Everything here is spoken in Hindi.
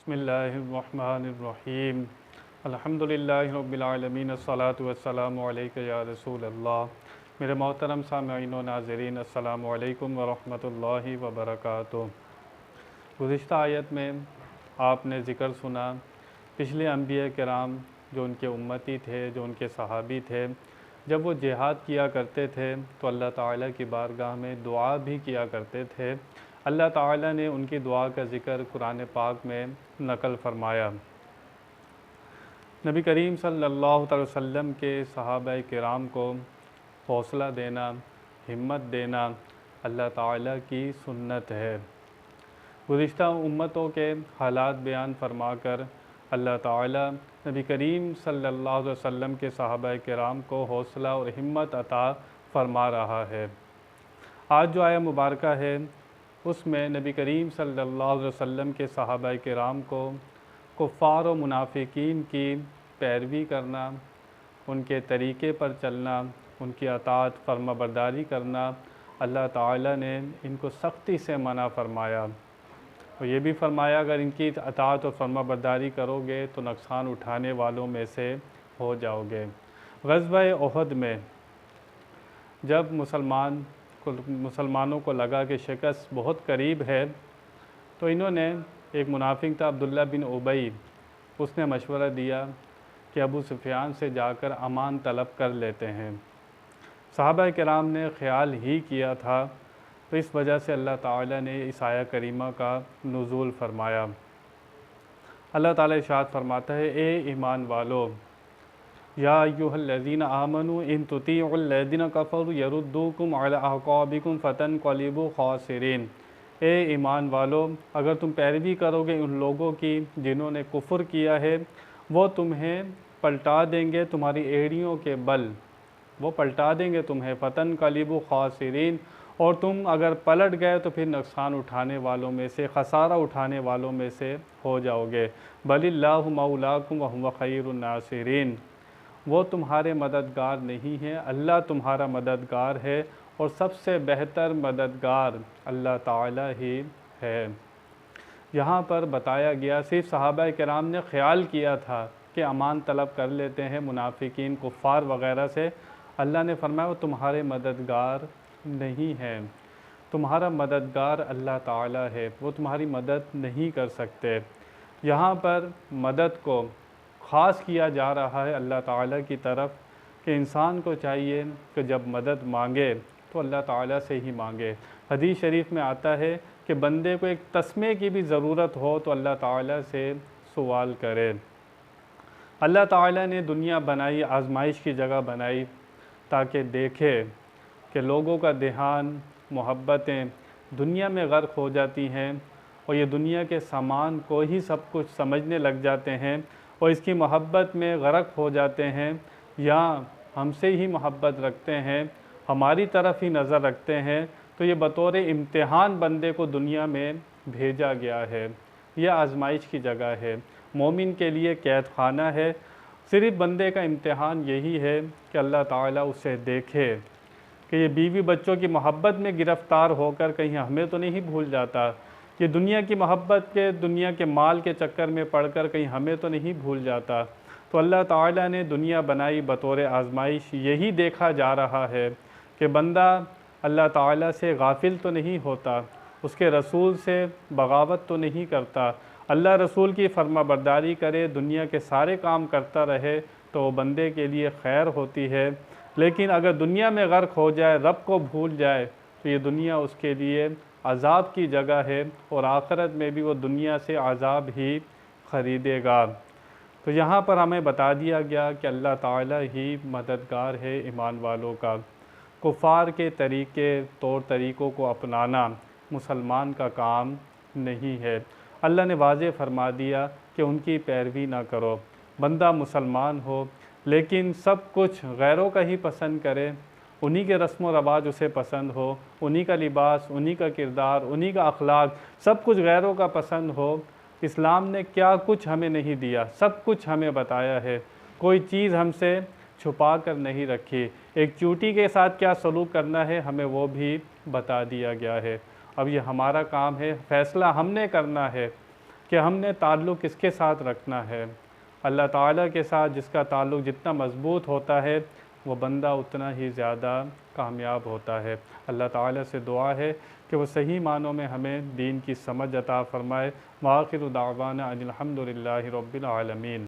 बिस्मिल्लाहिर्रहमानिर्रहीम अल्हम्दुलिल्लाहि रब्बिल आलमीन अस्सलातु वस्सलामु अलैका या रसूल अल्लाह। मेरे मोहतरम सामईन व नाज़रीन अस्सलामु अलैकुम व रहमतुल्लाहि व बरकातुहू। गुज़िश्ता आयत में आपने ज़िक्र सुना पिछले अम्बिया किराम जो उनके उम्मती थे, जो उनके सहाबी थे, जब वो जिहाद किया करते थे तो अल्लाह ताला की बारगाह में दुआ भी किया करते थे। अल्लाह ताला ने उनकी दुआ का ज़िक्र कुरान पाक में नकल फरमाया। नबी करीम सल्लल्लाहु अलैहि वसल्लम के सहाबा किराम को हौसला देना, हिम्मत देना अल्लाह ताला की सुन्नत है। गुज़िश्ता उम्मतों के हालात बयान फरमाकर अल्लाह ताला नबी करीम सल्लल्लाहु अलैहि वसल्लम के सहाबा किराम को हौसला और हिम्मत अता फरमा रहा है। आज जो आया मुबारका है उसमें नबी करीम सल्लल्लाहु अलैहि वसल्लम के सहाबा किराम को कुफ़ार और मुनाफिकीन की पैरवी करना, उनके तरीक़े पर चलना, उनकी अताअत फर्माबरदारी करना अल्लाह ताला ने इनको सख्ती से मना फरमाया। और ये भी फरमाया अगर इनकी अताअत और फर्माबरदारी करोगे तो नुकसान उठाने वालों में से हो जाओगे। ग़ज़वा उहद में जब मुसलमानों को लगा कि शिकस्त बहुत करीब है तो इन्होंने, एक मुनाफिक था अब्दुल्ला बिन उबई, उसने मशवरा दिया कि अबू सुफियान से जाकर अमान तलब कर लेते हैं। सहाबा किराम ने ख़्याल ही किया था, तो इस वजह से अल्लाह ताला ने इस आया करीमा का नुज़ूल फरमाया। अल्लाह ताला इरशाद फरमाता है, ए ईमान वालो, या अय्युहल्लज़ीना आमनू इन तुतीउल्लज़ीना कफ़रू यरुद्दूकुम अला अअक़ाबिकुम फ़तनक़लिबू ख़ासिरीन। ए ईमान वालो, अगर तुम पैरवी करोगे उन लोगों की जिन्होंने कुफ़्र किया है, वो तुम्हें पलटा देंगे तुम्हारी एड़ियों के बल, वो पलटा देंगे तुम्हें फ़तनक़लिबू ख़ासिरीन, और तुम अगर पलट गए तो फिर नुकसान उठाने वालों में से, ख़सारा उठाने वालों में से हो जाओगे। बलिल्लाहु मौलाकुम व हुवा खैरुन नासिरीन। वो तुम्हारे मददगार नहीं है, अल्लाह तुम्हारा मददगार है, और सबसे बेहतर मददगार अल्लाह ताला ही है। यहाँ पर बताया गया सिर्फ सहाबा किराम ने ख़्याल किया था कि अमान तलब कर लेते हैं मुनाफिकीन कुफ़ार वग़ैरह से। अल्लाह ने फरमाया वो तुम्हारे मददगार नहीं है, तुम्हारा मददगार अल्लाह ताला है, वो तुम्हारी मदद नहीं कर सकते। यहाँ पर मदद को ख़ास किया जा रहा है अल्लाह ताला की तरफ कि इंसान को चाहिए कि जब मदद मांगे तो अल्लाह ताला से ही मांगे। हदीस शरीफ में आता है कि बंदे को एक तस्मे की भी ज़रूरत हो तो अल्लाह ताला से सवाल करे। अल्लाह ताला ने दुनिया बनाई, आजमाइश की जगह बनाई, ताकि देखे कि लोगों का ध्यान, मोहब्बतें दुनिया में गर्क हो जाती हैं और ये दुनिया के सामान को ही सब कुछ समझने लग जाते हैं और इसकी मोहब्बत में गर्क हो जाते हैं, या हमसे ही मोहब्बत रखते हैं, हमारी तरफ ही नज़र रखते हैं। तो ये बतौर इम्तिहान बंदे को दुनिया में भेजा गया है। यह आजमाइश की जगह है, मोमिन के लिए कैद खाना है। सिर्फ़ बंदे का इम्तिहान यही है कि अल्लाह ताला उसे देखे कि ये बीवी बच्चों की मोहब्बत में गिरफ़्तार होकर कहीं हमें तो नहीं भूल जाता, ये दुनिया की मोहब्बत के, दुनिया के माल के चक्कर में पड़कर कहीं हमें तो नहीं भूल जाता। तो अल्लाह ताला ने दुनिया बनाई बतौर आजमाइश, यही देखा जा रहा है कि बंदा अल्लाह ताला से गाफिल तो नहीं होता, उसके रसूल से बगावत तो नहीं करता, अल्लाह रसूल की फर्माबरदारी करे, दुनिया के सारे काम करता रहे तो वो बंदे के लिए खैर होती है। लेकिन अगर दुनिया में गर्क हो जाए, रब को भूल जाए, तो ये दुनिया उसके लिए अज़ाब की जगह है और आखिरत में भी वो दुनिया से अज़ाब ही ख़रीदेगा। तो यहाँ पर हमें बता दिया गया कि अल्लाह ताला ही मददगार है ईमान वालों का। कुफ़ार के तरीक़े, तौर तरीक़ों को अपनाना मुसलमान का काम नहीं है। अल्लाह ने वाज़ेह फरमा दिया कि उनकी पैरवी ना करो। बंदा मुसलमान हो लेकिन सब कुछ गैरों का ही पसंद करे, उन्हीं के रस्म व रवाज उसे पसंद हो, उन्हीं का लिबास, उन्हीं का किरदार, उन्हीं का अखलाक, सब कुछ गैरों का पसंद हो। इस्लाम ने क्या कुछ हमें नहीं दिया, सब कुछ हमें बताया है, कोई चीज़ हमसे छुपा कर नहीं रखी। एक चूंटी के साथ क्या सलूक करना है हमें वो भी बता दिया गया है। अब ये हमारा काम है, फ़ैसला हमने करना है कि हमने ताल्लुक़ किसके साथ रखना है। अल्लाह ताला के साथ जिसका ताल्लुक़ जितना मज़बूत होता है वो बंदा उतना ही ज़्यादा कामयाब होता है। अल्लाह ताला से दुआ है कि वो सही मानों में हमें दीन की समझ अता फ़रमाए। व आखिरु दावाना अनिल हम्दुलिल्लाहि रब्बिल आलमीन।